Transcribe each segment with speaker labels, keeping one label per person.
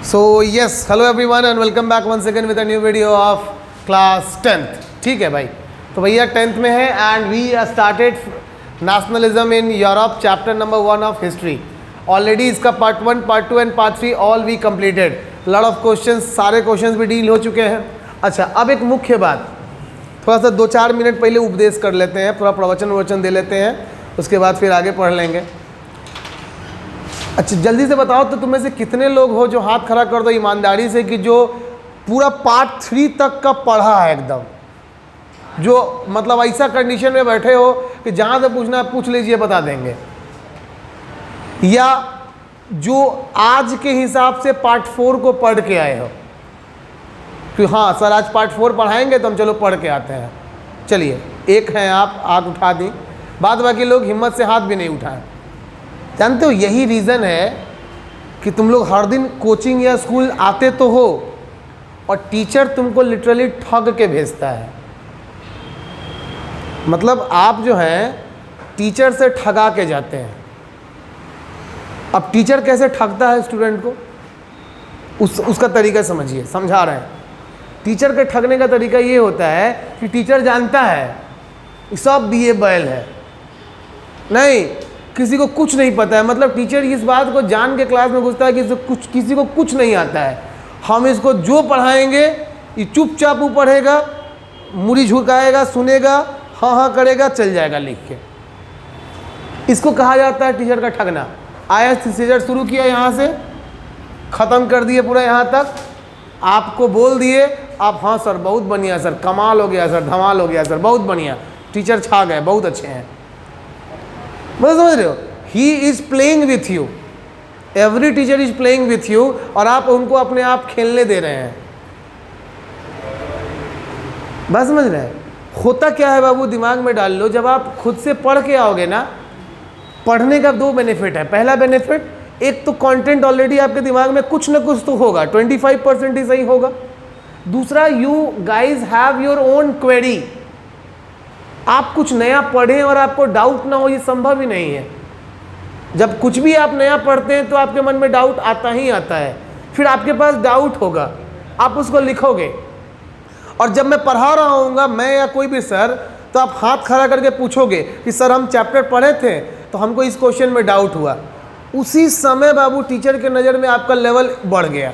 Speaker 1: So yes, hello everyone and welcome back once again with a new video of class 10th. ठीक है भाई, तो भैया 10th में है and we started nationalism in Europe chapter number 1 of history. Already इसका part 1, part 2 and part 3 all we completed. Lot of questions, सारे questions भी डील हो चुके हैं. अच्छा, अब एक मुख्य बात, थोड़ा सा 2-4 मिनट पहले उपदेश कर लेते हैं, थोड़ा प्रवचन दे लेते हैं, उसके बाद फिर आगे पढ़ लेंगे. अच्छा, जल्दी से बताओ तो तुम में से कितने लोग हो जो हाथ खड़ा कर दो ईमानदारी से कि जो पूरा पार्ट 3 तक का पढ़ा है एकदम, जो मतलब ऐसा कंडीशन में बैठे हो कि जहाँ से पूछना है पूछ लीजिए बता देंगे, या जो आज के हिसाब से पार्ट 4 को पढ़ के आए हो कि हाँ सर आज पार्ट 4 पढ़ाएंगे तो हम चलो पढ़ के आते हैं. चलिए, एक हैं आप, हाथ उठा दी, बाद बाकी लोग हिम्मत से हाथ भी नहीं उठाएं. जानते हो यही रीज़न है कि तुम लोग हर दिन कोचिंग या स्कूल आते तो हो और टीचर तुमको लिटरली ठग के भेजता है. मतलब आप जो हैं टीचर से ठगा के जाते हैं. अब टीचर कैसे ठगता है स्टूडेंट को, उसका तरीका समझिए, समझा रहे हैं. टीचर के ठगने का तरीका ये होता है कि टीचर जानता है सब BA बैल है, नहीं किसी को कुछ नहीं पता है. मतलब टीचर इस बात को जान के क्लास में घुसता है कि किसी को कुछ नहीं आता है. हम इसको जो पढ़ाएंगे ये चुपचाप वो पढ़ेगा, मुड़ी झुकाएगा, सुनेगा, हाँ हाँ करेगा, चल जाएगा लिख के. इसको कहा जाता है टीचर का ठगना. आया सीजर शुरू किया, यहाँ से ख़त्म कर दिए पूरा यहाँ तक, आपको बोल दिए, आप हाँ सर बहुत बढ़िया सर, कमाल हो गया सर, धमाल हो गया सर, बहुत बढ़िया, टीचर छा गए, बहुत अच्छे हैं. मतलब समझ रहे हो, he is playing with you, every teacher is playing with you, और आप उनको अपने आप खेलने दे रहे हैं. बस समझ रहे हैं. होता क्या है बाबू, दिमाग में डाल लो, जब आप खुद से पढ़ के आओगे ना, पढ़ने का 2 बेनिफिट है. पहला बेनिफिट, एक तो कंटेंट ऑलरेडी आपके दिमाग में कुछ ना कुछ तो होगा, 25% ही सही होगा. दूसरा, you guys have your own query. आप कुछ नया पढ़ें और आपको डाउट ना हो, ये संभव ही नहीं है. जब कुछ भी आप नया पढ़ते हैं तो आपके मन में डाउट आता ही आता है. फिर आपके पास डाउट होगा, आप उसको लिखोगे, और जब मैं पढ़ा रहा हूँगा, मैं या कोई भी सर, तो आप हाथ खड़ा करके पूछोगे कि सर हम चैप्टर पढ़े थे तो हमको इस क्वेश्चन में डाउट हुआ. उसी समय बाबू टीचर के नज़र में आपका लेवल बढ़ गया.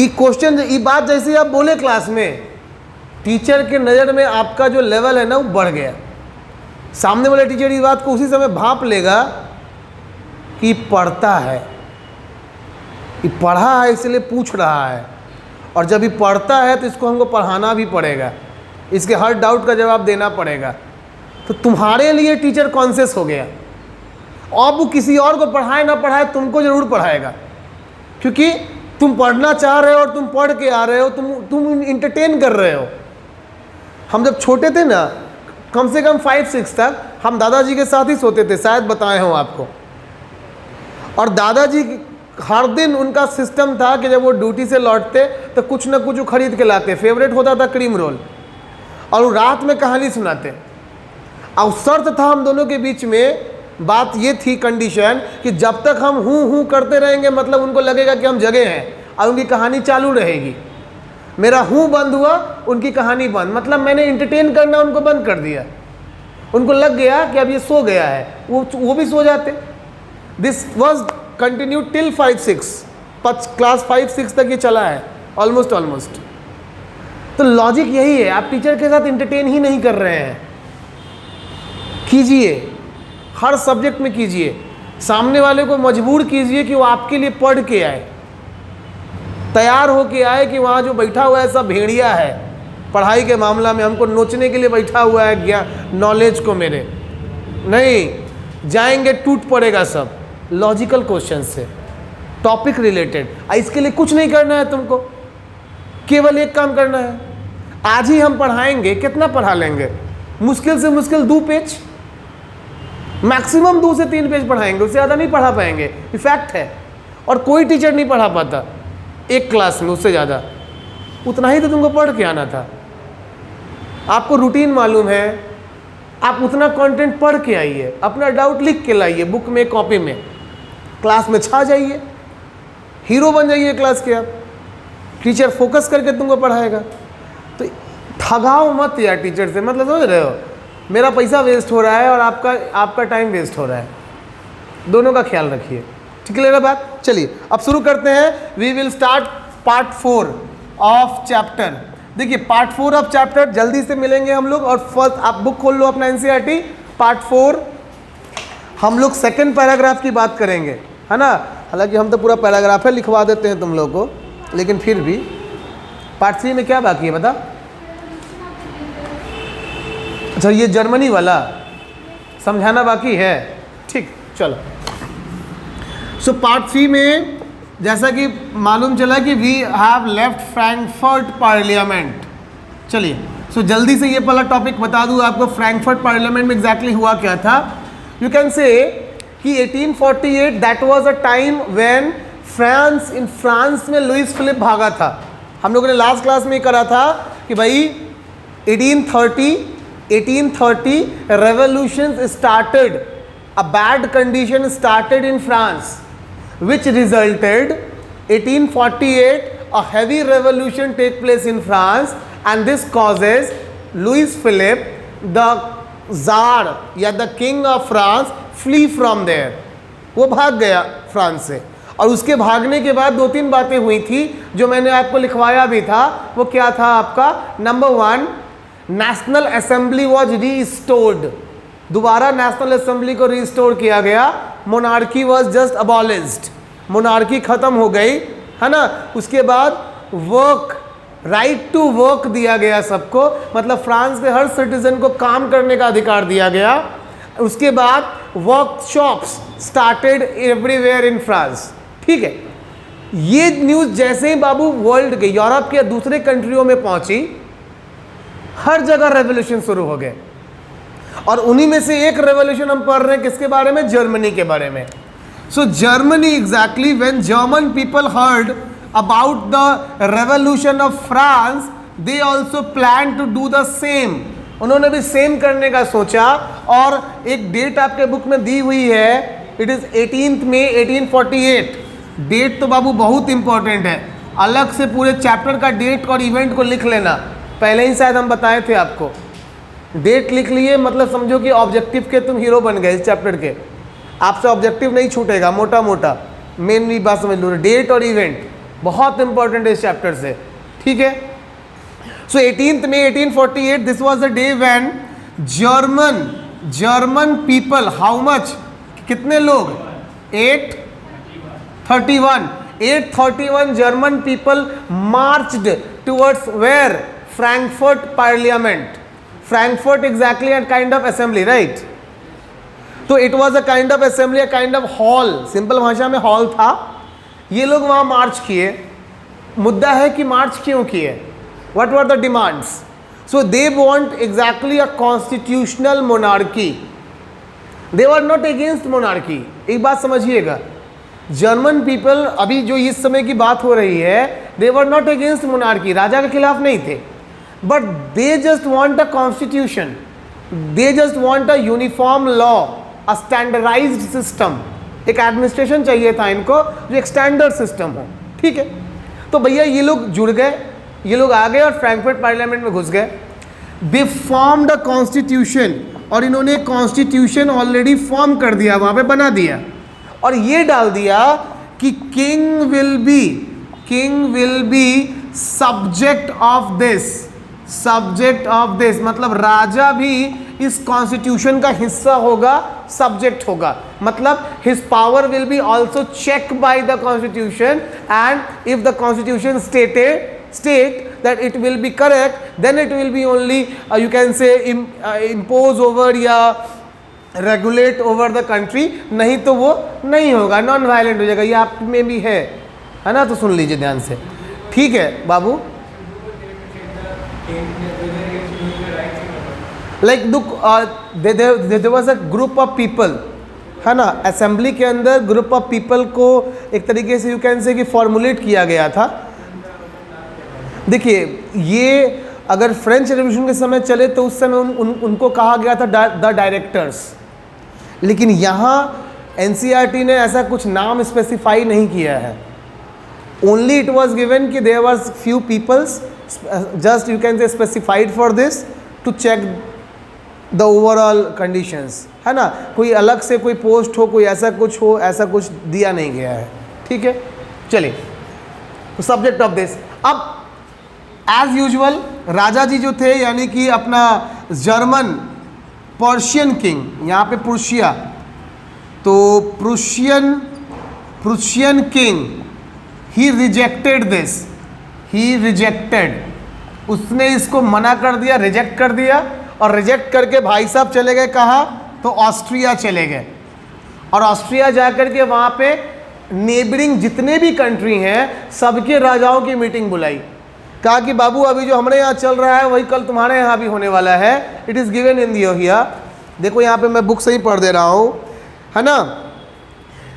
Speaker 1: ये क्वेश्चन, ये बात जैसे आप बोले क्लास में, टीचर के नज़र में आपका जो लेवल है ना वो बढ़ गया. सामने वाले टीचर इस बात को उसी समय भांप लेगा कि पढ़ता है, ये पढ़ा है इसलिए पूछ रहा है, और जब ये पढ़ता है तो इसको हमको पढ़ाना भी पड़ेगा, इसके हर डाउट का जवाब देना पड़ेगा. तो तुम्हारे लिए टीचर कॉन्शियस हो गया. अब वो किसी और को पढ़ाए ना पढ़ाए, तुमको ज़रूर पढ़ाएगा, क्योंकि तुम पढ़ना चाह रहे हो और तुम पढ़ के आ रहे हो, तुम इंटरटेन कर रहे हो. हम जब छोटे थे ना, कम से कम 5-6 तक हम दादाजी के साथ ही सोते थे, शायद बताए हों आपको. और दादाजी हर दिन उनका सिस्टम था कि जब वो ड्यूटी से लौटते तो कुछ ना कुछ खरीद के लाते. फेवरेट होता था क्रीम रोल, और वो रात में कहानी सुनाते. और शर्त था हम दोनों के बीच में, बात ये थी कंडीशन कि जब तक हम हूँ करते रहेंगे, मतलब उनको लगेगा कि हम जगह हैं और उनकी कहानी चालू रहेगी. मेरा हूँ बंद हुआ, उनकी कहानी बंद, मतलब मैंने एंटरटेन करना उनको बंद कर दिया. उनको लग गया कि अब ये सो गया है, वो भी सो जाते. This was continue till 5-6, class 5-6 तक ये चला है, ऑलमोस्ट. तो लॉजिक यही है, आप टीचर के साथ एंटरटेन ही नहीं कर रहे हैं. कीजिए, हर सब्जेक्ट में कीजिए, सामने वाले को मजबूर कीजिए कि वो आपके लिए पढ़ के आए, तैयार हो के आए कि वहाँ जो बैठा हुआ है सब भेड़िया है पढ़ाई के मामला में, हमको नोचने के लिए बैठा हुआ है ज्ञान नॉलेज को मेरे. नहीं, जाएंगे टूट पड़ेगा सब लॉजिकल क्वेश्चन से, टॉपिक रिलेटेड. इसके लिए कुछ नहीं करना है तुमको, केवल एक काम करना है. आज ही हम पढ़ाएंगे, कितना पढ़ा लेंगे, मुश्किल से मुश्किल 2 पेज, मैक्सिमम 2 से 3 पेज पढ़ाएंगे, उससे ज़्यादा नहीं पढ़ा पाएंगे. ये फैक्ट है, और कोई टीचर नहीं पढ़ा पाता एक क्लास में उससे ज़्यादा. उतना ही तो तुमको पढ़ के आना था. आपको रूटीन मालूम है, आप उतना कंटेंट पढ़ के आइए, अपना डाउट लिख के लाइए बुक में, कॉपी में, क्लास में छा जाइए. हीरो बन जाइए क्लास के आप, टीचर फोकस करके तुमको पढ़ाएगा। तो ठगाओ मत यार टीचर से, मतलब समझ रहे हो, मेरा पैसा वेस्ट हो रहा है और आपका टाइम वेस्ट हो रहा है, दोनों का ख्याल रखिए। ठीक है ना बात? चलिए अब शुरू करते हैं। We will start part 4 of chapter. देखिए पार्ट 4 ऑफ चैप्टर जल्दी से मिलेंगे हम लोग। और फर्स्ट आप बुक खोल लो अपना एनसीईआरटी, पार्ट 4 हम लोग सेकंड पैराग्राफ की बात करेंगे, है ना। हालांकि हम तो पूरा पैराग्राफ है लिखवा देते हैं तुम लोग को, लेकिन फिर भी पार्ट 3 में क्या बाकी है बता। अच्छा ये जर्मनी वाला समझाना बाकी है, ठीक चलो। सो पार्ट 3 में जैसा कि मालूम चला कि we have left Frankfurt parliament. चलिए सो जल्दी से ये पहला टॉपिक बता दूं आपको, फ्रैंकफर्ट पार्लियामेंट में एग्जैक्टली हुआ क्या था। यू कैन से कि 1848 that was a time when France में लुइस फिलिप भागा था। हम लोगों ने लास्ट क्लास में करा था कि भाई 1830 revolutions started, a bad condition started in France, which resulted 1848 a heavy revolution take place in France, and this causes Louis Philippe, the Tsar या the king of France, flee from there। वो भाग गया France से। और उसके भागने के बाद 2-3 बातें हुई थी जो मैंने आपको लिखवाया भी था। वो क्या था आपका, number 1 national assembly was restored, दोबारा नेशनल असेंबली को रिस्टोर किया गया। Monarchy was just abolished, monarchy खत्म हो गई, है ना। उसके बाद वर्क, राइट टू वर्क दिया गया सबको, मतलब फ्रांस के हर सिटीजन को काम करने का अधिकार दिया गया। उसके बाद workshops started everywhere in France. ठीक है, ये न्यूज़ जैसे ही बाबू वर्ल्ड के यूरोप के दूसरे कंट्रियों में पहुंची, हर जगह रेवोल्यूशन शुरू हो गए। और उन्हीं में से एक रेवोल्यूशन हम पढ़ रहे हैं किसके बारे में, जर्मनी के बारे में। सो Germany exactly when German people heard about the revolution of France, they also plan to do the same. उन्होंने भी सेम करने का सोचा। और एक डेट आपके बुक में दी हुई है, इट इज 18 मई 1848। डेट तो बाबू बहुत इंपॉर्टेंट है, अलग से पूरे चैप्टर का डेट और इवेंट को लिख लेना। पहले ही शायद हम बताए थे आपको, डेट लिख लिए मतलब समझो कि ऑब्जेक्टिव के तुम हीरो बन गए इस चैप्टर के। आपसे ऑब्जेक्टिव नहीं छूटेगा, मोटा मोटा मेन बात समझ लो, डेट और इवेंट बहुत इंपॉर्टेंट है इस चैप्टर से। ठीक है, so 18 May 1848 this was the day when German people, how much, कितने लोग, 831 German people marched towards where, Frankfurt parliament. Frankfurt exactly a kind of assembly, right. तो it was a kind of assembly, a kind of hall, simple भाषा में hall था। ये लोग वहाँ मार्च किए। मुद्दा है कि मार्च क्यों किए, what were the demands. So they want exactly a constitutional monarchy, they were not against monarchy. एक बात समझिएगा, जर्मन पीपल, अभी जो इस समय की बात हो रही है, they were not against monarchy, राजा के खिलाफ नहीं थे, but they just want a constitution, they just want a uniform law, a standardized system. एक एडमिनिस्ट्रेशन चाहिए था इनको जो एक स्टैंडर्ड सिस्टम हो। ठीक है, तो भैया ये लोग जुड़ गए, ये लोग आ गए और फ्रैंकफर्ट पार्लियामेंट में घुस गए। दे फॉर्म्ड अ कॉन्स्टिट्यूशन, और इन्होंने कॉन्स्टिट्यूशन ऑलरेडी फॉर्म कर दिया, वहाँ पे बना दिया, और ये डाल दिया कि king will be subject of this, मतलब राजा भी इस कॉन्स्टिट्यूशन का हिस्सा होगा, सब्जेक्ट होगा, मतलब his power will be also check by the constitution, and if the constitution state that it will be correct, then it will be only you can say impose over या regulate over the country, नहीं तो वो नहीं होगा, non violent हो जाएगा। ये आप में भी है ना, तो सुन लीजिए ध्यान से। ठीक है बाबू, like there was a group of people, है ना, असेंबली के अंदर ग्रुप ऑफ पीपल को एक तरीके से यू कैन से कि फॉर्मुलेट किया गया था। देखिए ये अगर फ्रेंच रेवोल्यूशन के समय चले तो उस समय उनको कहा गया था द डायरेक्टर्स, लेकिन यहाँ एनसीईआरटी ने ऐसा कुछ नाम स्पेसिफाई नहीं किया है। Only it was given कि there was few peoples just you can say specified for this to check the overall conditions, है ना. कोई अलग से कोई पोस्ट हो, कोई ऐसा कुछ हो, ऐसा कुछ दिया नहीं गया है. ठीक है, चलिए. तो सब्जेक्ट ऑफ दिस, अब एज यूजुअल राजा जी जो थे यानी कि अपना जर्मन पर्शियन किंग, यहाँ पे प्रुशिया, तो Prussian king he rejected this, he rejected, उसने इसको मना कर दिया, रिजेक्ट कर दिया. और रिजेक्ट करके भाई साहब चले गए कहाँ, तो ऑस्ट्रिया चले गए. और ऑस्ट्रिया जाकर के वहाँ पे नेबरिंग जितने भी कंट्री हैं सबके राजाओं की मीटिंग बुलाई. कहा कि बाबू अभी जो हमारे यहाँ चल रहा है वही कल तुम्हारे यहाँ भी होने वाला है. इट इज़ गिवन इन दियो हियर. देखो यहाँ पे मैं बुक से ही पढ़ दे रहा हूँ, है ना.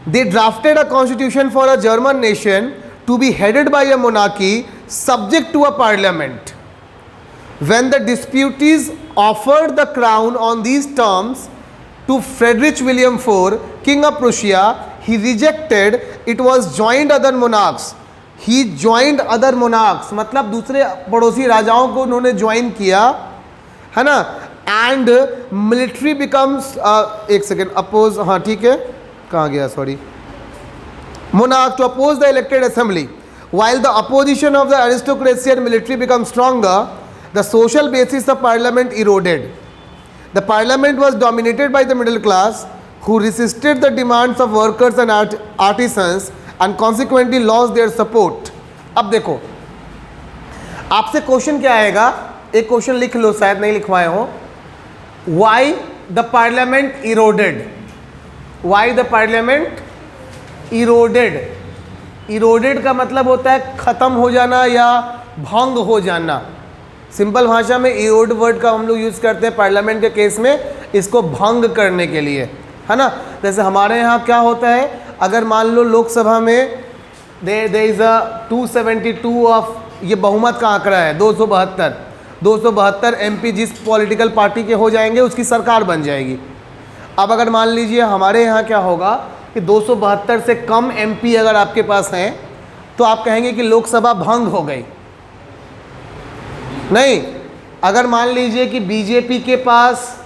Speaker 1: They drafted a constitution for a German nation to be headed by a monarchy subject to a parliament. When the disputees offered the crown on these terms to Friedrich William IV, King of Prussia, he rejected. It was joined other monarchs. He joined other monarchs, मतलब दूसरे पड़ोसी राजाओं को उन्होंने join किया, है ना. And military becomes, एक सेकेंड, अपोज, हाँ ठीक है, कहाँ गया, sorry, monarch to oppose the elected assembly. While the opposition of the aristocracy and military becomes stronger, the social basis of parliament eroded. The parliament was dominated by the middle class who resisted the demands of workers and artisans and consequently lost their support. अब देखो आपसे question क्या आएगा, एक question लिख लो, शायद नहीं लिखवाए हो. Why the parliament eroded? Why the parliament eroded? Eroded का मतलब होता है खत्म हो जाना या भंग हो जाना. सिंपल भाषा में इरोड वर्ड का हम लोग यूज़ करते हैं पार्लियामेंट के केस में, इसको भंग करने के लिए, है ना. जैसे हमारे यहाँ क्या होता है, अगर मान लो लोकसभा में देयर इज़ अ 272 ऑफ, ये बहुमत का आंकड़ा है, 272 MP जिस पॉलिटिकल पार्टी के हो जाएंगे उसकी सरकार बन जाएगी. अब अगर मान लीजिए हमारे यहाँ क्या होगा कि 272 से कम MP अगर आपके पास हैं तो आप कहेंगे कि लोकसभा भंग हो गई. नहीं, अगर मान लीजिए कि बीजेपी के पास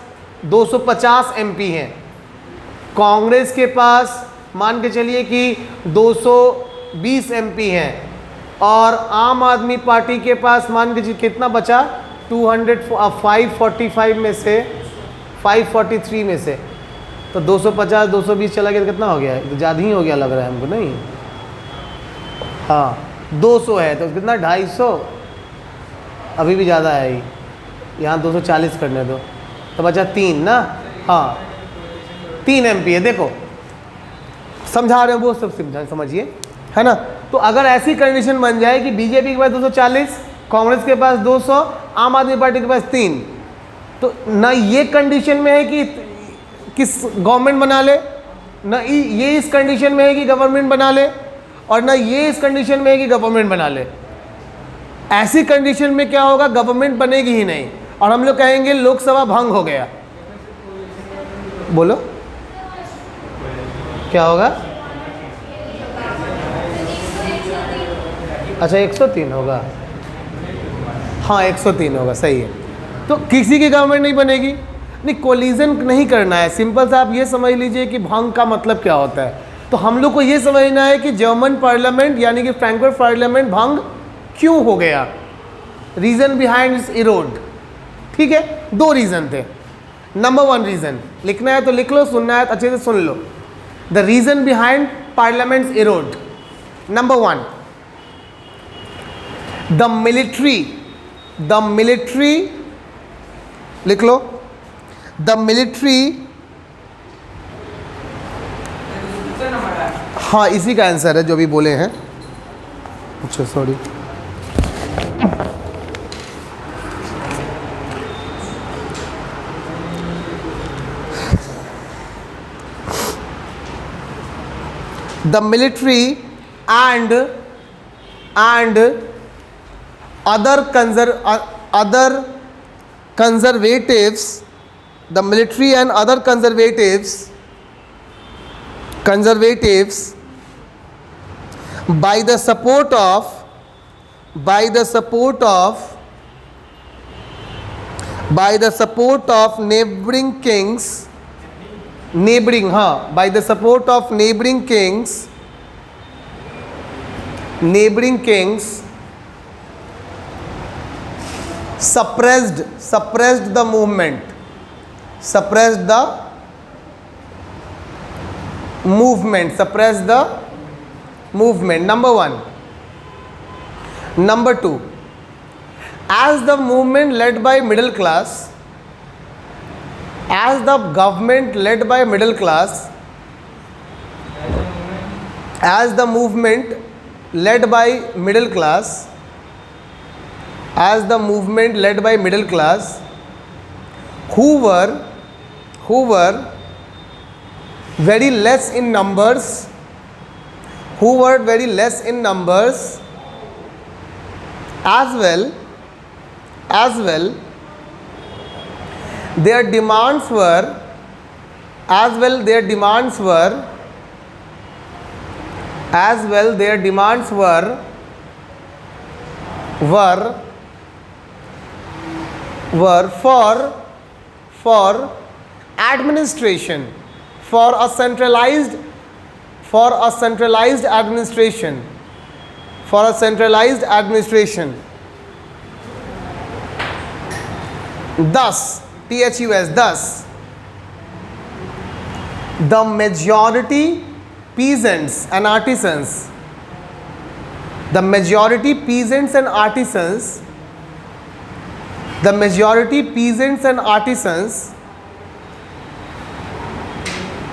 Speaker 1: 250 MP हैं, कांग्रेस के पास मान के चलिए कि 220 MP हैं, और आम आदमी पार्टी के पास मान के कितना बचा, 545 में से 543 में से, तो 250 220 चला गया तो कितना हो गया, तो ज़्यादा ही हो गया लग रहा है हमको. नहीं, हाँ 200 है तो कितना 250, अभी भी ज़्यादा है ही, यहाँ 240 करने दो तो बचा 3 ना. हाँ 3 MP है. देखो समझा रहे हो, वो सब समझिए, है ना. तो अगर ऐसी कंडीशन बन जाए कि बीजेपी के पास 240, कांग्रेस के पास 200, आम आदमी पार्टी के पास 3, तो ना ये कंडीशन में है कि किस गवर्नमेंट बना ले, ना ये इस कंडीशन में है कि गवर्नमेंट बना ले, और ना ये इस कंडीशन में है कि गवर्नमेंट बना ले. ऐसी कंडीशन में क्या होगा, गवर्नमेंट बनेगी ही नहीं, और हम लोग कहेंगे लोकसभा भंग हो गया. बोलो क्या होगा. अच्छा 103 होगा, हाँ 103 होगा, सही है. तो किसी की गवर्नमेंट नहीं बनेगी. नहीं, कोलिजन नहीं करना है. सिंपल सा आप ये समझ लीजिए कि भंग का मतलब क्या होता है. तो हम लोग को ये समझना है कि जर्मन पार्लियामेंट यानी कि फ्रैंकफर्ट पार्लियामेंट भंग क्यों हो गया. Reason behind is Erode. ठीक है, 2 रीज़न थे. नंबर 1 रीज़न लिखना है तो लिख लो, सुनना है तो अच्छे से सुन लो. The reason behind parliament's erode. Number 1, the military लिख लो. द मिलिट्री, हाँ इसी का आंसर है जो भी बोले हैं. अच्छा sorry, the military and other conservatives, the military and other conservatives by the support of neighboring kings, by the support of neighboring kings suppressed the movement. Number one. Number two, as the movement led by middle class, as the government led by middle class, as the movement led by middle class, who were very less in numbers, as well their demands were for administration, for a centralized administration. Thus, thus, the majority peasants and artisans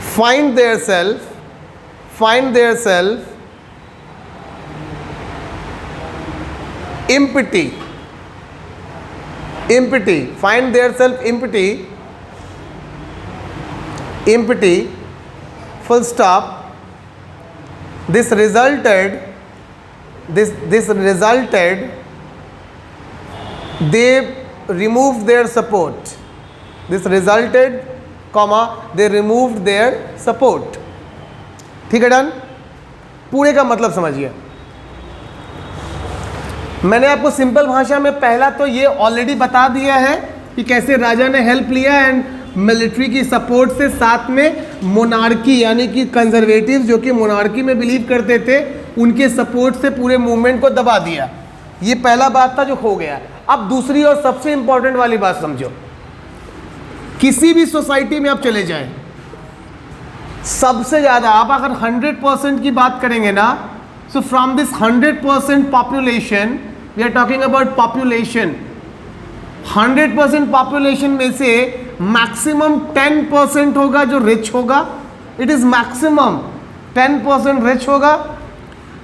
Speaker 1: find theirself empty, full stop. This resulted they removed their support. They removed their support. ठीक है, done. पूरे का मतलब समझिए। मैंने आपको simple भाषा में पहला तो ये ऑलरेडी बता दिया है कि कैसे राजा ने हेल्प लिया एंड मिलिट्री की सपोर्ट से, साथ में मोनार्की यानी कि कंजर्वेटिव जो कि मोनार्की में बिलीव करते थे, उनके सपोर्ट से पूरे मूवमेंट को दबा दिया। ये पहला बात था जो हो गया। अब दूसरी और सबसे इंपॉर्टेंट वाली बात समझो। किसी भी सोसाइटी में आप चले जाएं, सबसे ज़्यादा आप अगर 100% की बात करेंगे ना, so from this 100% population, we are talking about population, 100% population में से मैक्सिमम 10% होगा जो रिच होगा। इट इज मैक्सिमम 10% रिच होगा।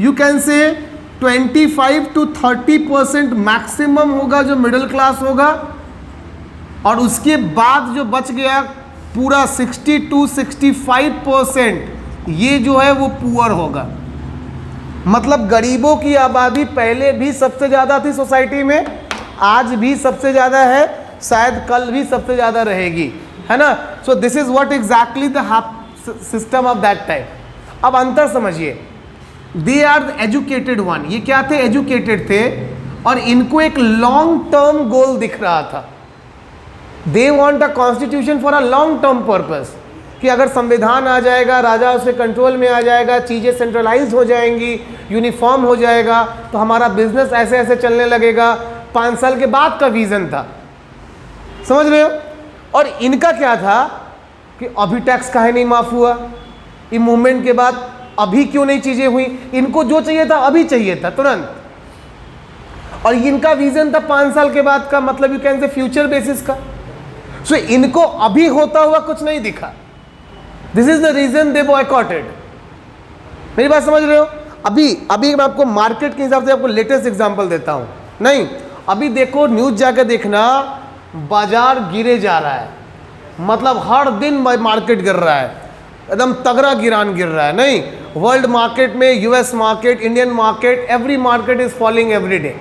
Speaker 1: You can say 25 to 30% maximum होगा जो मिडिल क्लास होगा, और उसके बाद जो बच गया पूरा 60 to 65% ये जो है वो पुअर होगा। मतलब गरीबों की आबादी पहले भी सबसे ज़्यादा थी सोसाइटी में, आज भी सबसे ज़्यादा है, शायद कल भी सबसे ज़्यादा रहेगी, है ना। So this is what exactly the system of that time. अब अंतर समझिए, they are the educated one. ये क्या थे? एजुकेटेड थे, और इनको एक लॉन्ग टर्म गोल दिख रहा था। They want a constitution for a long term purpose, कि अगर संविधान आ जाएगा, राजा उसके कंट्रोल में आ जाएगा, चीज़ें सेंट्रलाइज हो जाएंगी, यूनिफॉर्म हो जाएगा, तो हमारा बिजनेस ऐसे ऐसे चलने लगेगा। 5 साल के बाद का विजन था, समझ रहे हो। और इनका क्या था कि अभी टैक्स काहे नहीं माफ़ हुआ, ये मूवमेंट के बाद अभी क्यों नहीं चीज़ें हुई। इनको जो चाहिए था अभी चाहिए था, तुरंत। और इनका विजन था 5 साल के बाद का, मतलब you can say future basis का। सो इनको अभी होता हुआ कुछ नहीं दिखा। This is the reason they boycotted. मेरी बात समझ रहे हो। अभी मैं आपको मार्केट के हिसाब से आपको लेटेस्ट एग्जांपल देता हूं। नहीं, अभी देखो, न्यूज जाकर देखना, बाजार गिरे जा रहा है, मतलब हर दिन मार्केट गिर रहा है, एकदम तगड़ा गिरान गिर रहा है। नहीं, वर्ल्ड मार्केट में, US market, Indian market, every market is falling every day.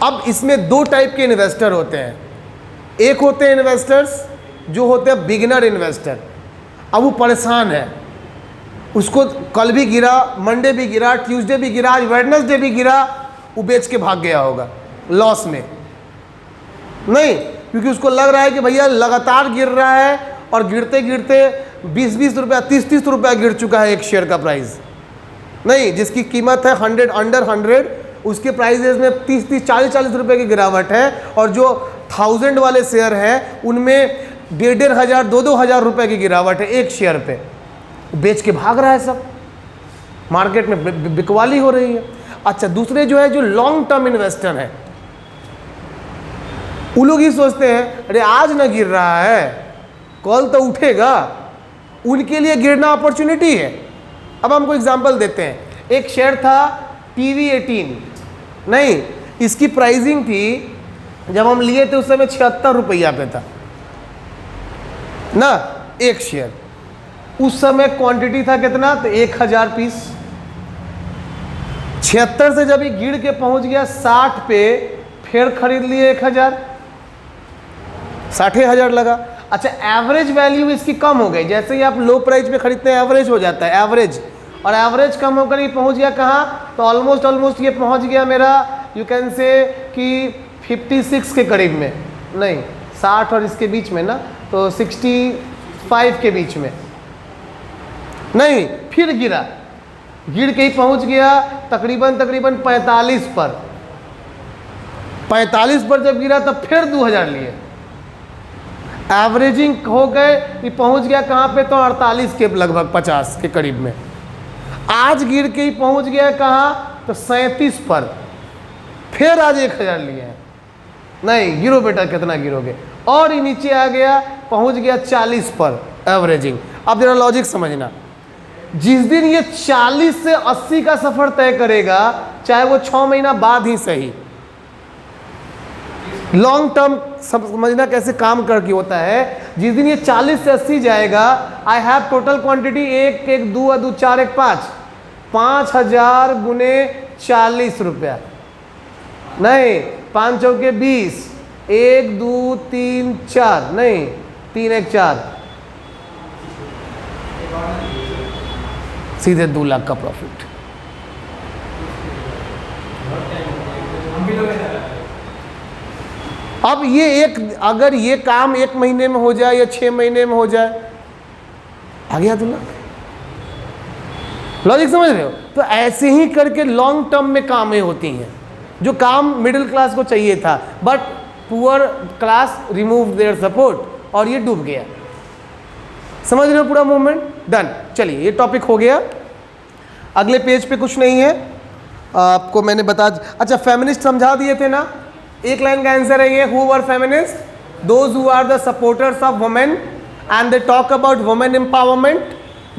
Speaker 1: अब इसमें 2 टाइप के इन्वेस्टर होते हैं। एक होते हैं इन्वेस्टर्स जो होते हैं बिगिनर इन्वेस्टर। अब वो परेशान है, उसको कल भी गिरा, मंडे भी गिरा, ट्यूसडे भी गिरा, आज वेडनेसडे भी गिरा, वो बेच के भाग गया होगा लॉस में। नहीं, क्योंकि उसको लग रहा है कि भैया लगातार गिर रहा है और गिरते गिरते 20-20 रुपया, 30-30 रुपया गिर चुका है एक शेयर का प्राइस। नहीं, जिसकी कीमत है 100 अंडर 100, उसके प्राइजेस में 30-30, 40-40 रुपये की गिरावट है, और जो 1000 वाले शेयर हैं उनमें 1,500, 2,000 रुपये की गिरावट है एक शेयर पे। बेच के भाग रहा है सब, मार्केट में बिकवाली हो रही है। अच्छा, दूसरे जो है जो लॉन्ग टर्म इन्वेस्टर है, वो लोग ही सोचते हैं अरे आज ना गिर रहा है, कल तो उठेगा, उनके लिए गिरना अपॉर्चुनिटी है। अब हमको एग्जांपल देते हैं, एक शेयर था PV18, नहीं, इसकी प्राइसिंग थी जब हम लिए थे उस समय 76 रुपया पे था ना एक शेयर। उस समय क्वांटिटी था कितना, तो 1000 पीस। 76 से जब ये गिर के पहुंच गया 60 पे, फिर खरीद लिए 1000, 60,000 लगा। अच्छा, एवरेज वैल्यू इसकी कम हो गई, जैसे ही आप लो प्राइस पे खरीदते हैं एवरेज हो जाता है, एवरेज, और एवरेज कम होकर ये पहुंच गया कहाँ, तो ऑलमोस्ट ये पहुंच गया मेरा, यू कैन से कि 56 के करीब में, नहीं 60 और इसके बीच में ना, तो 65 के बीच में। नहीं, फिर गिरा, गिर के ही पहुंच गया तकरीबन 45 पर। 45 पर जब गिरा तब फिर 2000 लिए, एवरेजिंग हो गए, ये पहुंच गया कहाँ पे, तो 48 के लगभग 50 के करीब में। आज गिर के ही पहुंच गया कहाँ, तो 37 पर, फिर आज 1000 लिए हैं। नहीं, गिरो बेटा, कितना गिरोगे, और ये नीचे आ गया, पहुंच गया 40 पर एवरेजिंग। अब जरा लॉजिक समझना, जिस दिन ये 40 से 80 का सफर तय करेगा, चाहे वो 6 महीना बाद ही सही, लॉन्ग टर्म समझना कैसे काम करके होता है। जिस दिन ये 40 से 80 जाएगा, आई हैव टोटल क्वांटिटी 1, 1, 2, 2, 4, 1, 5, 5000 गुने 40 रुपया, नहीं 5 चौके 20, 1, 2, 3, 4, नहीं 3, 1, 4, सीधे 2 लाख का प्रॉफिट। अब ये एक, अगर ये काम 1 महीने में हो जाए या 6 महीने में हो जाए, आ गया 2 लाख। लॉजिक समझ रहे हो? तो ऐसे ही करके लॉन्ग टर्म में कामें होती हैं, जो काम मिडिल क्लास को चाहिए था, but poor class remove their support और ये डूब गया। समझ रहे हो पूरा मूवमेंट? डन। चलिए, ये टॉपिक हो गया। अगले पेज पे कुछ नहीं है, आपको मैंने बता, अच्छा फेमिनिस्ट समझा दिए थे ना, एक लाइन का आंसर है ये, who were feminist, those who are the supporters of women and they talk about women empowerment,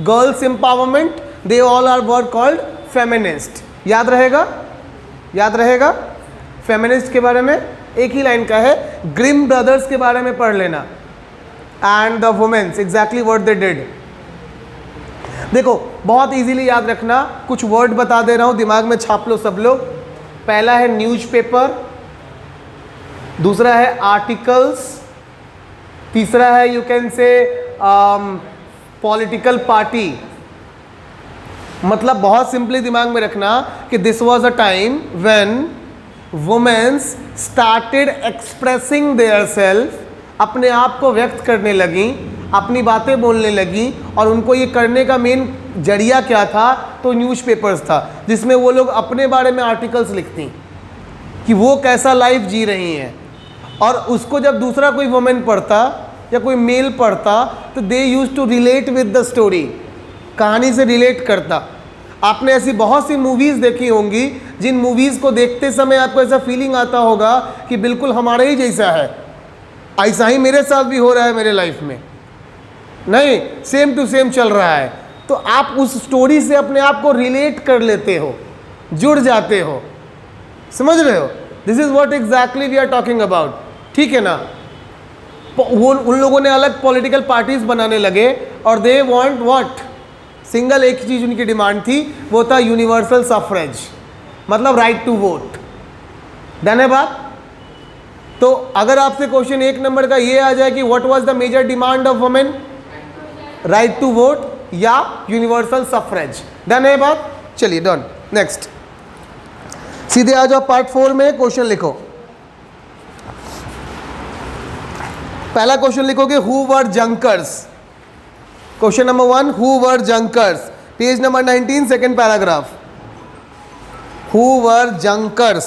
Speaker 1: girls empowerment, they all are were called feminist. याद रहेगा, याद रहेगा। फेमिनिस्ट के बारे में एक ही लाइन का है, ग्रिम ब्रदर्स के बारे में पढ़ लेना, and the women's exactly what they did. देखो, बहुत इजीली याद रखना, कुछ वर्ड बता दे रहा हूं, दिमाग में छाप लो सब लोग। पहला है न्यूज़पेपर, दूसरा है आर्टिकल्स, तीसरा है you can say political party. मतलब बहुत सिंपली दिमाग में रखना कि this was a time when women's started expressing their self, अपने आप को व्यक्त करने लगी, अपनी बातें बोलने लगी, और उनको ये करने का मेन जरिया क्या था, तो न्यूज़पेपर्स था, जिसमें वो लोग अपने बारे में आर्टिकल्स लिखती कि वो कैसा लाइफ जी रही हैं, और उसको जब दूसरा कोई वुमेन पढ़ता या कोई मेल पढ़ता तो they used to relate with the story, कहानी से रिलेट करता। आपने ऐसी बहुत सी मूवीज़ देखी होंगी, जिन मूवीज़ को देखते समय आपको ऐसा फीलिंग आता होगा कि बिल्कुल हमारे ही जैसा है, ऐसा ही मेरे साथ भी हो रहा है मेरे लाइफ में, नहीं सेम टू सेम चल रहा है। तो आप उस स्टोरी से अपने आप को रिलेट कर लेते हो, जुड़ जाते हो। समझ रहे हो? This is what exactly we are talking about. ठीक है ना? वो उन लोगों ने अलग पॉलिटिकल पार्टीज बनाने लगे, और दे वांट व्हाट, सिंगल एक चीज़ उनकी डिमांड थी, वो था यूनिवर्सल सफरेज, मतलब राइट टू वोट। डन है बात? तो अगर आपसे क्वेश्चन 1 नंबर का ये आ जाए कि what was the major demand of women, right to vote, या यूनिवर्सल सफरेज। डन है बात? चलिए डन। नेक्स्ट सीधे आ जाओ पार्ट 4 में, क्वेश्चन लिखो। पहला क्वेश्चन लिखोगे who were junkers. Question number 1, who were junkers, page number 19, second paragraph. Who were junkers,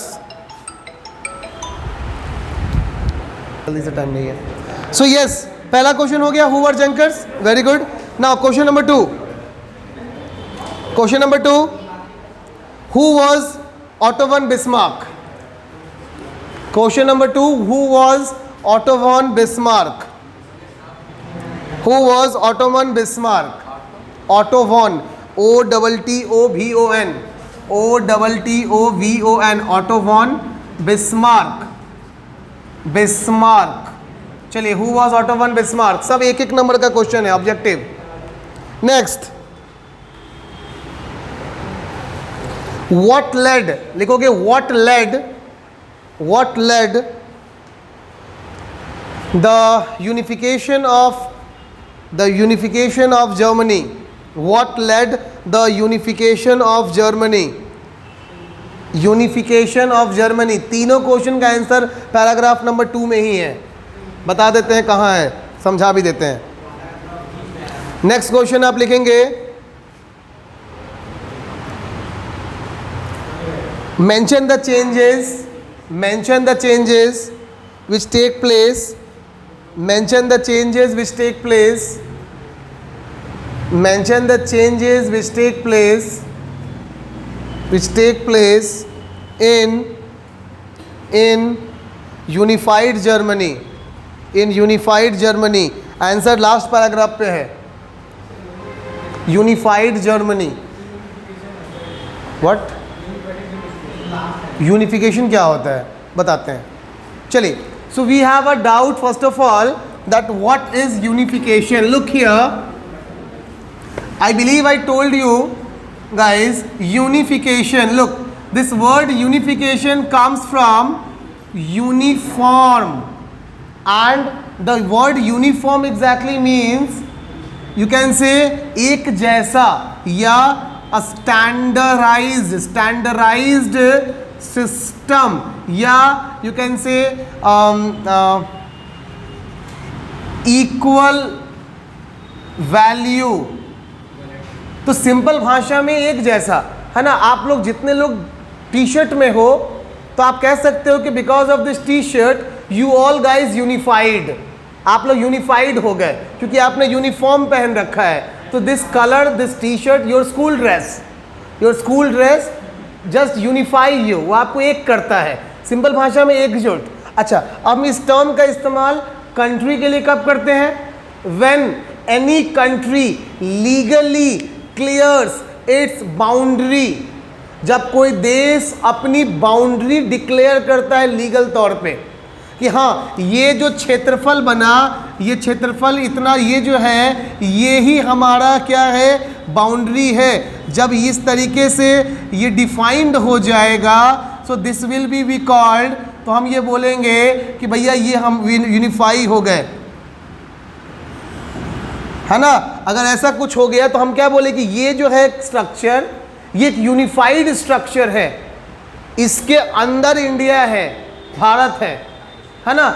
Speaker 1: जल्दी से टाइम नहीं है। सो यस, पहला क्वेश्चन हो गया who were junkers, very good. Now question number 2, question number 2, who was Otto von Bismarck? Question number 2, who was Otto von Bismarck? Who was Otto von Bismarck? Otto von, O-T-T-O-V-O-N, O-T-T-O-V-O-N, Otto von Bismarck, Bismarck। चलिए, who was Otto von Bismarck? सब एक एक number का question है, objective. Next, what led, लिखोगे what led the unification of Germany? What led the unification of Germany? Unification of Germany. तीनों question का answer paragraph number 2 में ही है, बता देते हैं कहाँ है, समझा भी देते हैं। नेक्स्ट क्वेश्चन आप लिखेंगे mention the changes which take place, mention the changes which take place, mention the changes which take place in unified Germany, in unified Germany। Answer last paragraph पे है, यूनिफाइड जर्मनी। व्हाट यूनिफिकेशन क्या होता है बताते हैं। चलिए, so we have a doubt first of all that what is unification. Look here, I believe I told you guys, unification, look this word unification comes from uniform, and the word uniform exactly means you can say एक जैसा या a standardized system, या you can say equal value। तो simple भाषा में एक जैसा है ना। आप लोग जितने लोग टी शर्ट में हो तो आप कह सकते हो कि because of this T shirt you all guys unified, आप लोग यूनिफाइड हो गए क्योंकि आपने यूनिफॉर्म पहन रखा है। तो this colour, this T shirt, your school dress just unify you, वो आपको एक करता है, सिंपल भाषा में एकजुट। अच्छा, अब इस टर्म का इस्तेमाल कंट्री के लिए कब करते हैं? When any country legally clears it's boundary, जब कोई देश अपनी बाउंड्री डिक्लेयर करता है लीगल तौर पे कि हाँ ये जो क्षेत्रफल बना, ये क्षेत्रफल इतना, ये जो है ये ही हमारा क्या है, बाउंड्री है। जब इस तरीके से ये डिफाइंड हो जाएगा, so this will be called, तो हम ये बोलेंगे कि भैया ये हम यूनिफाई हो गए, है ना। अगर ऐसा कुछ हो गया तो हम क्या बोले कि ये जो है स्ट्रक्चर, ये एक यूनिफाइड स्ट्रक्चर है, इसके अंदर इंडिया है, भारत है ना।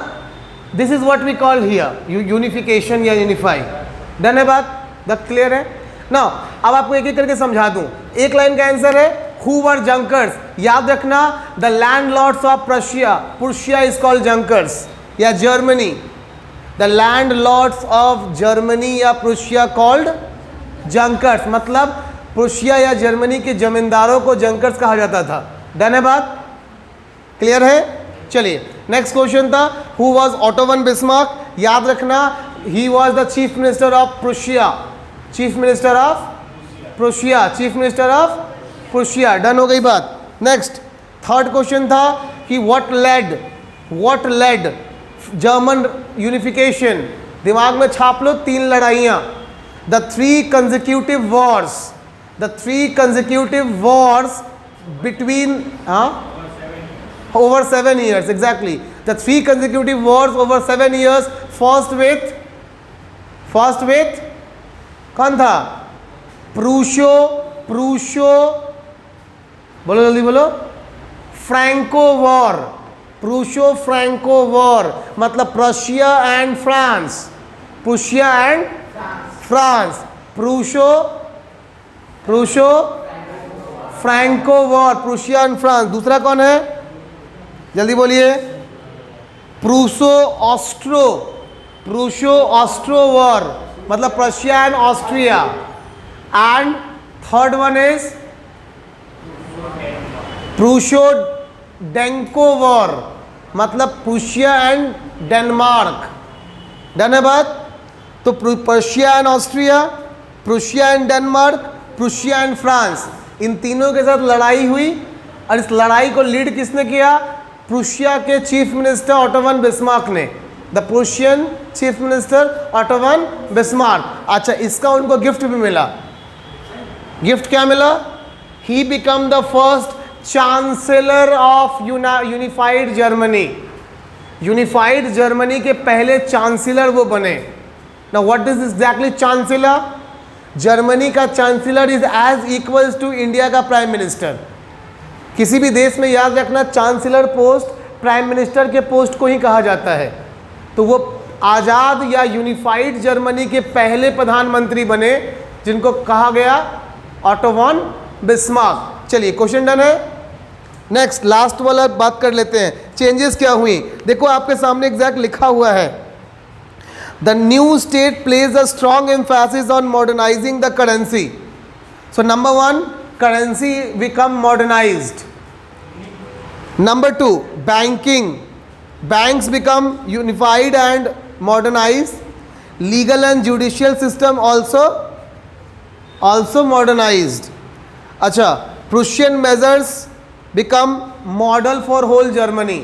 Speaker 1: This is what we call here unification या यूनिफाई। डन है बात? दैट क्लियर है ना। अब आपको एक एक करके समझा दूं। एक लाइन का आंसर है हु वर जंकर्स, याद रखना the landlords of Prussia, Prussia is called Junkers, या Germany, the landlords of Germany या प्रुशिया कॉल्ड जंकर्स, मतलब प्रुशिया या जर्मनी के जमींदारों को जंकर्स कहा जाता था। डन है बात? क्लियर है? चलिए नेक्स्ट क्वेश्चन था who was auto von Bismarck, याद रखना he was the chief minister of Prussia, chief minister of Prussia, chief minister of Prussia. Done हो गई बात। नेक्स्ट थर्ड क्वेश्चन था कि व्हाट लेड जर्मन यूनिफिकेशन, दिमाग में छाप लो 3 लड़ाइयाँ, the 3 consecutive wars between over 7 years, exactly, the 3 consecutive wars over 7 years, first with कौन था? प्रूशो प्रूशो बोलो जल्दी बोलो, Franco war, Prusso Franco war मतलब Prussia and France, Prussia and France, Prusso Prusso Franco war, Prussia and France. दूसरा कौन है, जल्दी बोलिए, Prusso Austro, Prusso Austro war मतलब Prussia and Austria. And third one is Prusso Danco war मतलब Prussia and Denmark. Done है बात? तो Prussia and Austria, Prussia and Denmark, Prussia and France, इन तीनों के साथ लड़ाई हुई और इस लड़ाई को लीड किसने किया? प्रूशिया के chief minister Otto von Bismarck ने, the Prussian chief minister Otto von Bismarck. अच्छा, इसका उनको गिफ्ट भी मिला। गिफ्ट क्या मिला? He became the first chancellor of unified Germany, unified Germany के पहले चांसलर वो बने। Now what is exactly chancellor? Germany का chancellor is as equals to India का प्राइम मिनिस्टर। किसी भी देश में याद रखना, चांसलर पोस्ट प्राइम मिनिस्टर के पोस्ट को ही कहा जाता है। तो वो आज़ाद या यूनिफाइड जर्मनी के पहले प्रधानमंत्री बने जिनको कहा गया ऑटो वन बिस्मार्क। चलिए, क्वेश्चन डन है। नेक्स्ट लास्ट वाला बात कर लेते हैं, चेंजेस क्या हुई। देखो आपके सामने एग्जैक्ट लिखा हुआ है, the new state plays a strong emphasis on modernising the currency. So number one, currency become modernized. Number two, banking, banks become unified and modernized. Legal and judicial system also modernized. अच्छा, Prussian measures become model for whole Germany.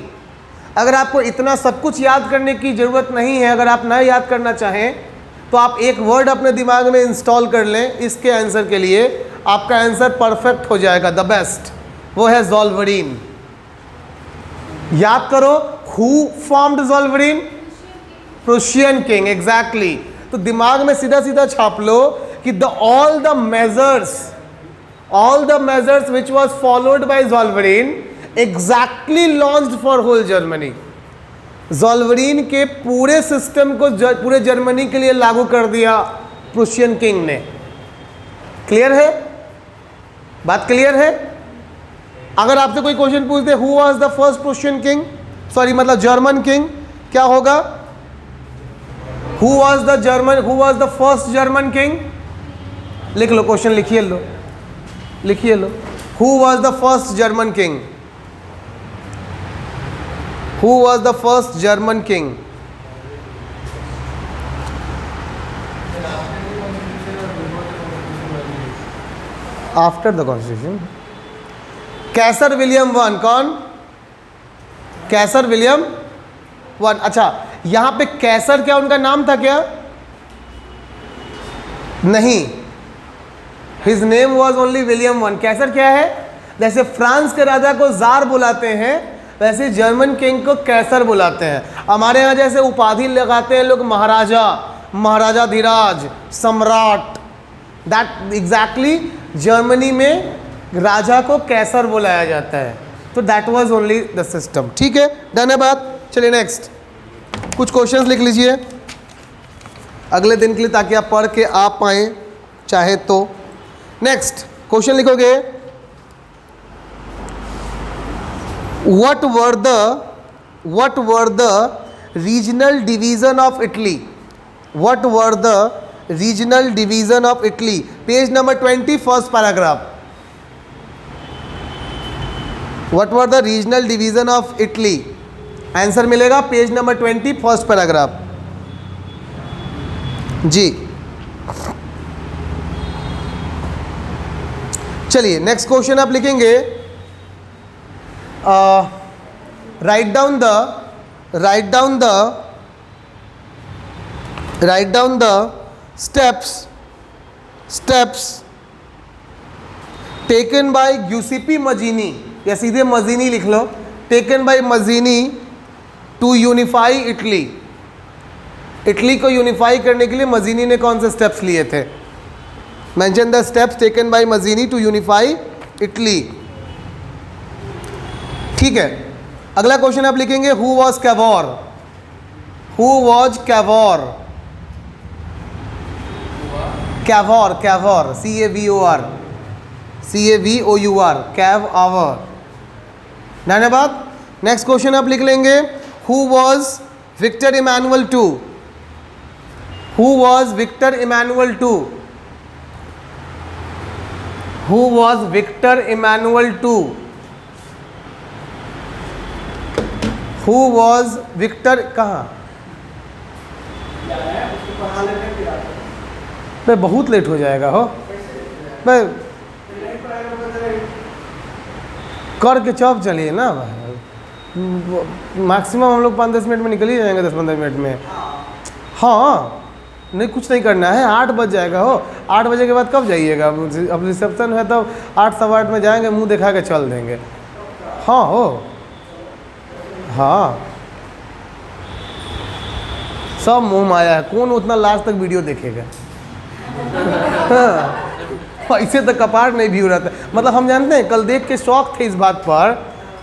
Speaker 1: अगर आपको इतना सब कुछ याद करने की ज़रूरत नहीं है, अगर आप ना याद करना चाहें तो आप एक वर्ड अपने दिमाग में इंस्टॉल कर लें इसके आंसर के लिए, आपका आंसर परफेक्ट हो जाएगा, द बेस्ट। वो है ज़ोल्वरीन। याद करो, who formed Zollverein? Prussian king, exactly. तो दिमाग में सीधा सीधा छाप लो कि all the measures which was followed by Zollverein exactly launched for whole Germany. Zollverein के पूरे सिस्टम को पूरे जर्मनी के लिए लागू कर दिया प्रूशियन किंग ने। क्लियर है? बात क्लियर है? अगर आपसे कोई क्वेश्चन पूछते who was the first Prussian king, sorry मतलब जर्मन किंग, क्या होगा? Who was the first German king? लिख लो, क्वेश्चन लिखिए लो, लिखिए लो। Who was the first German king? Who was the first German king? After the constitution, Kaiser William one. कौन? Kaiser William one. अच्छा, यहां पे कैसर क्या उनका नाम था क्या? नहीं, his name was only William one. Kaiser क्या है? जैसे फ्रांस के राजा को जार बुलाते हैं, वैसे जर्मन किंग को कैसर बुलाते हैं। हमारे यहाँ जैसे उपाधि लगाते हैं लोग महाराजा, महाराजाधिराज, सम्राट, दैट एग्जैक्टली जर्मनी में राजा को कैसर बुलाया जाता है। तो that was only the system. ठीक है, डन है बात। चलिए नेक्स्ट कुछ क्वेश्चंस लिख लीजिए अगले दिन के लिए, ताकि आप पढ़ के आ पाएँ चाहे तो। नेक्स्ट क्वेश्चन लिखोगे, What were the regional division of Italy? What were the regional division of Italy? Page number 20, first paragraph. What were the regional division of Italy? Answer मिलेगा पेज नंबर 20, फर्स्ट पैराग्राफ जी। चलिए next question आप लिखेंगे, write down the steps taken by Giuseppe Mazzini, या सीधे मजीनी लिख लो, taken by Mazzini to unify Italy। Italy को unify करने के लिए मजीनी ने कौन से स्टेप्स लिए थे? Mention the steps taken by Mazzini to unify Italy. ठीक है, अगला क्वेश्चन आप लिखेंगे who was Cavour. Who was Cavour? Cavour, Cavour, CAVOR, CAVOUR, Cavour. धन्यवाद। नेक्स्ट क्वेश्चन आप लिख लेंगे who was Victor Emmanuel two. Who was Victor Emmanuel two? Who was Victor Emmanuel two? Who was Victor, कहाँ? भाई बहुत late हो जाएगा हो भाई, करके चौक चलिए ना भाई, मैक्सिमम हम लोग 5-10 मिनट में निकल ही जाएंगे, 10-15 मिनट में। हाँ, नहीं कुछ नहीं करना है, 8 बज जाएगा हो। 8 बजे के बाद कब जाइएगा? अब रिसेप्शन है तब 8-8:15 में जाएंगे, मुंह दिखा के चल देंगे। हाँ हो, हाँ सब मुंह माया है, कौन उतना लास्ट तक वीडियो देखेगा? हाँ, ऐसे तो कपार नहीं व्यू रहता। मतलब हम जानते हैं, कल देख के शौक थे इस बात पर,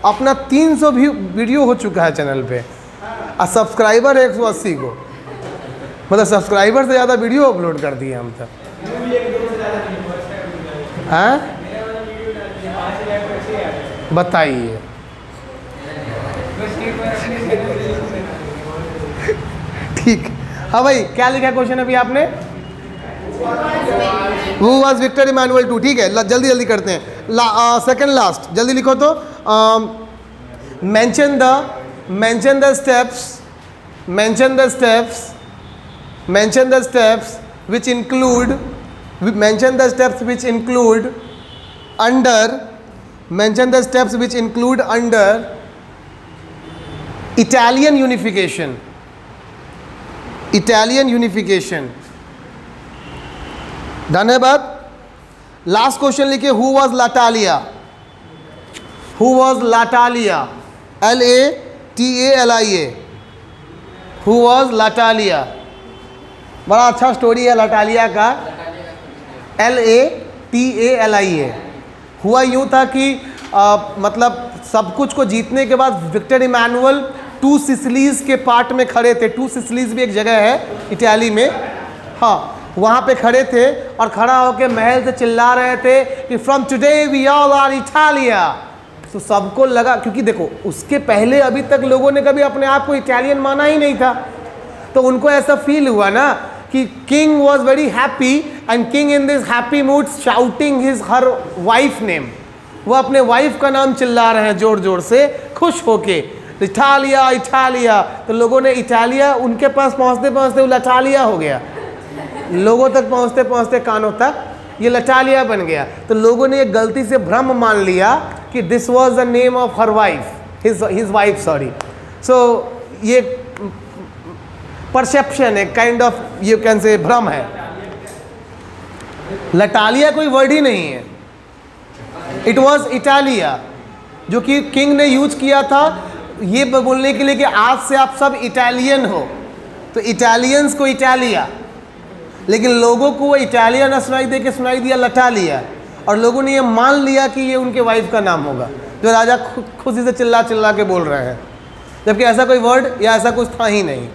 Speaker 1: अपना 300 व्यू वीडियो हो चुका है चैनल पे और सब्सक्राइबर 180 को। मतलब सब्सक्राइबर से ज़्यादा वीडियो अपलोड कर दिए हम तक। हाँ बताइए। ठीक, हाँ भाई क्या लिखा क्वेश्चन अभी आपने? Who was Victor Emmanuel two? ठीक है, जल्दी जल्दी करते हैं। सेकंड लास्ट जल्दी लिखो तो। mention the steps which include under Italian unification. धन्यवाद। लास्ट क्वेश्चन लिखिए who was Latalia. Who was Latalia? LATALIA। Who was Latalia? बड़ा अच्छा स्टोरी है लाटालिया का। LATALIA। हुआ यूँ था कि मतलब सब कुछ को जीतने के बाद विक्टर इमैनुअल 2 सिसिलीज के पार्ट में खड़े थे। 2 सिसिलीज भी एक जगह है इटाली में, हाँ वहाँ पे खड़े थे और खड़ा होकर महल से चिल्ला रहे थे कि from today we all are Italia. तो सबको लगा, क्योंकि देखो उसके पहले अभी तक लोगों ने कभी अपने आप को इटालियन माना ही नहीं था, तो उनको ऐसा फील हुआ ना कि king was very happy and king in this happy mood shouting her wife name. वो अपने वाइफ का नाम चिल्ला रहे हैं जोर जोर से खुश होके, इटालिया इटालिया। तो लोगों ने इटालिया, उनके पास पहुँचते पहुँचते वो लटालिया हो गया, लोगों तक पहुँचते पहुँचते कानों तक ये लटालिया बन गया। तो लोगों ने एक गलती से भ्रम मान लिया कि this was the name of her wife, his wife, sorry. So ये परसेप्शन है, काइंड ऑफ यू कैन से भ्रम है। लटालिया कोई वर्ड ही नहीं है, इट वॉज इटालिया, जो कि किंग ने यूज किया था ये बोलने के लिए कि आज से आप सब इटालियन हो। तो इटालियंस को इटालिया, लेकिन लोगों को वो इटालिया ना सुनाई दे के सुनाई दिया लटालिया, और लोगों ने ये मान लिया कि ये उनके वाइफ का नाम होगा, जो राजा खुशी से चिल्ला चिल्ला के बोल रहे हैं, जबकि ऐसा कोई वर्ड या ऐसा कुछ था ही नहीं।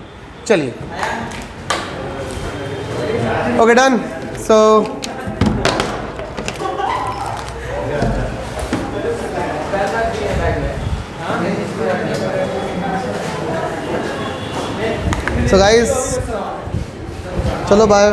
Speaker 1: चलिए, ओके डन। सो गाइस, चलो बाय।